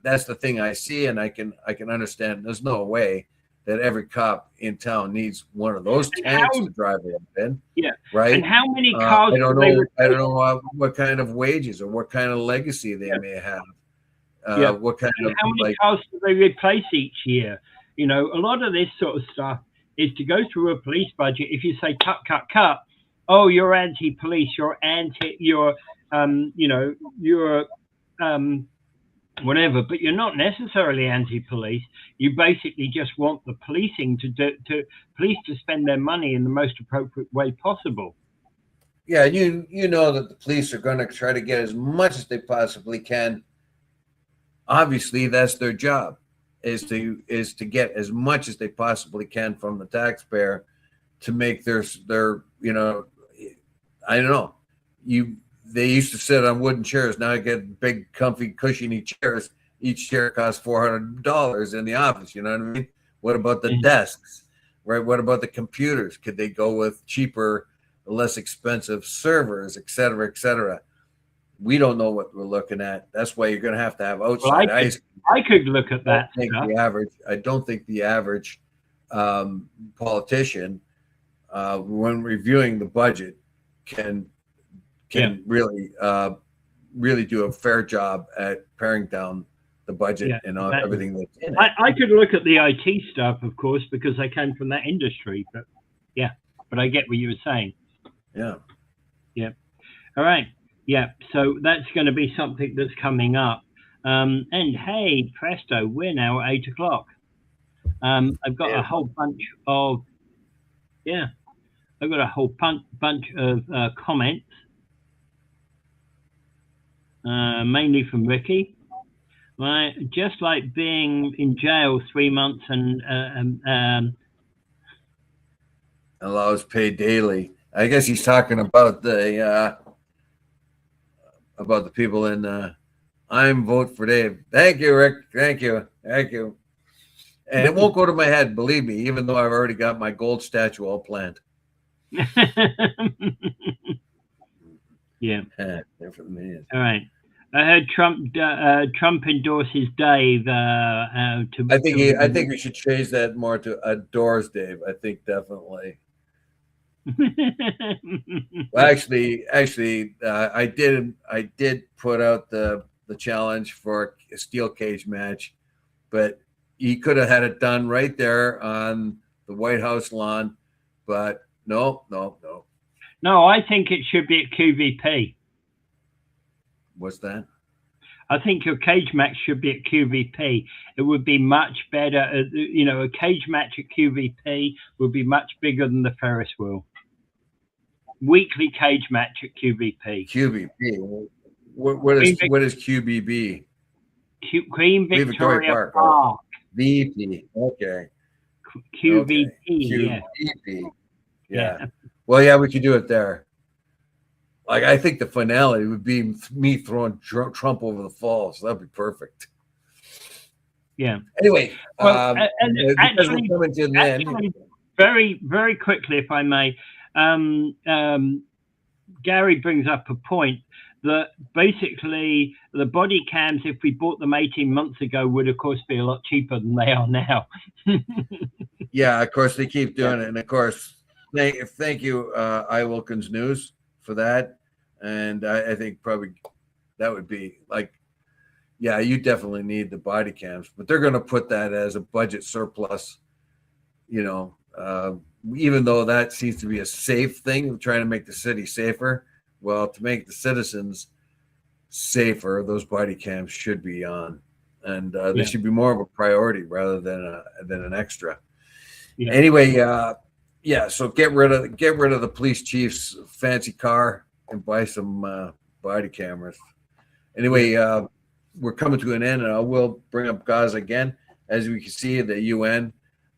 that's the thing I see, and I can understand. There's no way that every cop in town needs one of those tanks to drive in. Yeah, right. And how many cars? I don't know what kind of wages or what kind of legacy they may have. What kind of how many cars do they replace each year? A lot of this sort of stuff is to go through a police budget. If you say cut, oh, you're anti-police, you're whatever, but you're not necessarily anti-police. You basically just want the policing police to spend their money in the most appropriate way possible. Yeah, you know that the police are going to try to get as much as they possibly can. Obviously, that's their job, is to get as much as they possibly can from the taxpayer to make their I don't know. They used to sit on wooden chairs. Now I get big, comfy, cushiony chairs. Each chair costs $400 in the office. You know what I mean? What about the desks? Right? What about the computers? Could they go with cheaper, less expensive servers, et cetera, et cetera? We don't know what we're looking at. That's why you're going to have outside eyes. I could look at that. I don't think the average politician when reviewing the budget, can really really do a fair job at paring down the budget and everything that's in it. I could look at the IT stuff, of course, because I came from that industry. But but I get what you were saying. Yeah. All right. Yeah. So that's going to be something that's coming up. And hey, presto, we're now at 8 o'clock. I've got a whole bunch of I've got a whole bunch of comments, mainly from Ricky. Right, just like being in jail 3 months and allows pay daily. I guess he's talking about the people in I'm vote for Dave. Thank you, Rick. Thank you. And it won't go to my head, believe me, even though I've already got my gold statue all planned. Yeah. All right. I heard Trump endorses Dave. I think we should change that more to adores Dave. I think definitely. Well, actually, I did put out the challenge for a steel cage match, but he could have had it done right there on the White House lawn. But no. No, I think it should be at QVP. What's that? I think your cage match should be at QVP. It would be much better. A cage match at QVP would be much bigger than the Ferris wheel. Weekly cage match at QVP. QVP. What is QBB? Queen Victoria Park. VP. Okay. QVP. Okay. QVP. Yeah. Well, yeah, we could do it there. Like, I think the finale would be me throwing Trump over the falls. That'd be perfect. Yeah. Anyway, actually, very, very quickly, if I may, Gary brings up a point that basically the body cams, if we bought them 18 months ago, would of course be a lot cheaper than they are now. Yeah, of course they keep doing it, and of course, thank you, I Wilkins News, for that. And I think probably that would be like, yeah, you definitely need the body cams, but they're going to put that as a budget surplus, even though that seems to be a safe thing, trying to make the city safer. Well, to make the citizens safer, those body cams should be on, and they should be more of a priority rather than an extra. Yeah. Anyway, so get rid of the police chief's fancy car and buy some body cameras. Anyway, we're coming to an end, and I will bring up Gaza again. As we can see, the UN,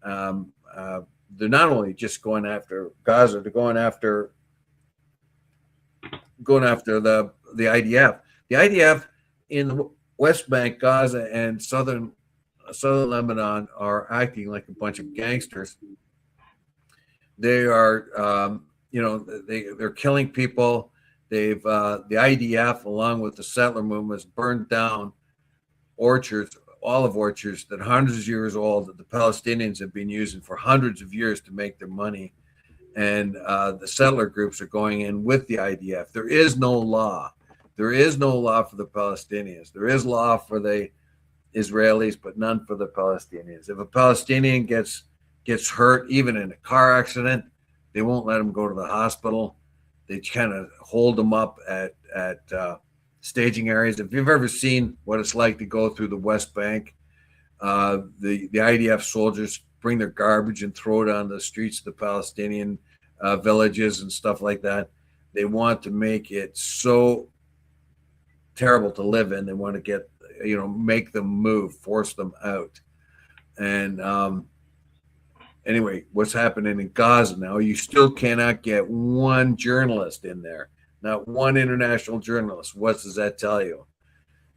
they're not only just going after Gaza, they're going after the IDF. The IDF in the West Bank, Gaza, and southern Lebanon are acting like a bunch of gangsters. They are, they're killing people. They've the IDF, along with the settler movements, burned down olive orchards that hundreds of years old that the Palestinians have been using for hundreds of years to make their money. And the settler groups are going in with the IDF. There is no law. There is no law for the Palestinians. There is law for the Israelis, but none for the Palestinians. If a Palestinian gets hurt, even in a car accident, they won't let him go to the hospital. They kind of hold them up at staging areas. If you've ever seen what it's like to go through the West Bank, the IDF soldiers bring their garbage and throw it on the streets of the Palestinian villages and stuff like that. They want to make it so terrible to live in. They want to get, make them move, force them out. And anyway, what's happening in Gaza now, you still cannot get one journalist in there, not one international journalist. What does that tell you?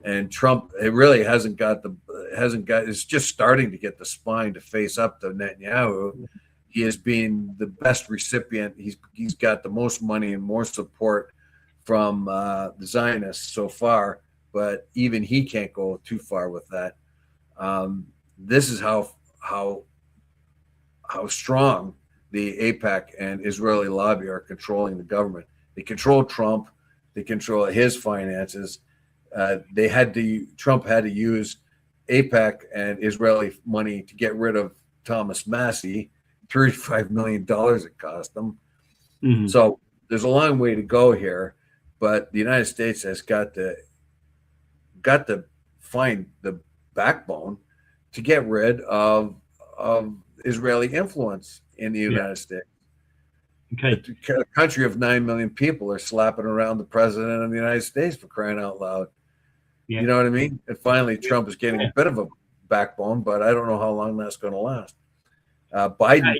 And Trump, it really it's just starting to get the spine to face up to Netanyahu. He has been the best recipient. He's got the most money and more support from the Zionists so far, but even he can't go too far with that. This is how strong the AIPAC and Israeli lobby are controlling the government. They control Trump. They control his finances. Trump had to use AIPAC and Israeli money to get rid of Thomas Massey. $35 million it cost them. Mhm. So there's a long way to go here, but the United States has got to find the backbone to get rid of Israeli influence in the United States. Okay. A country of 9 million people are slapping around the president of the United States, for crying out loud. Yeah. You know what I mean? And finally, Trump is getting a bit of a backbone, but I don't know how long that's going to last. Biden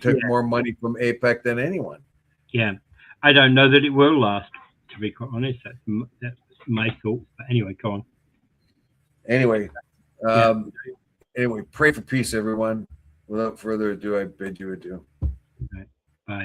took more money from AIPAC than anyone. Yeah, I don't know that it will last. To be quite honest, that's my thought. But anyway, go on. Anyway, pray for peace, everyone. Without further ado, I bid you adieu. Right. Bye.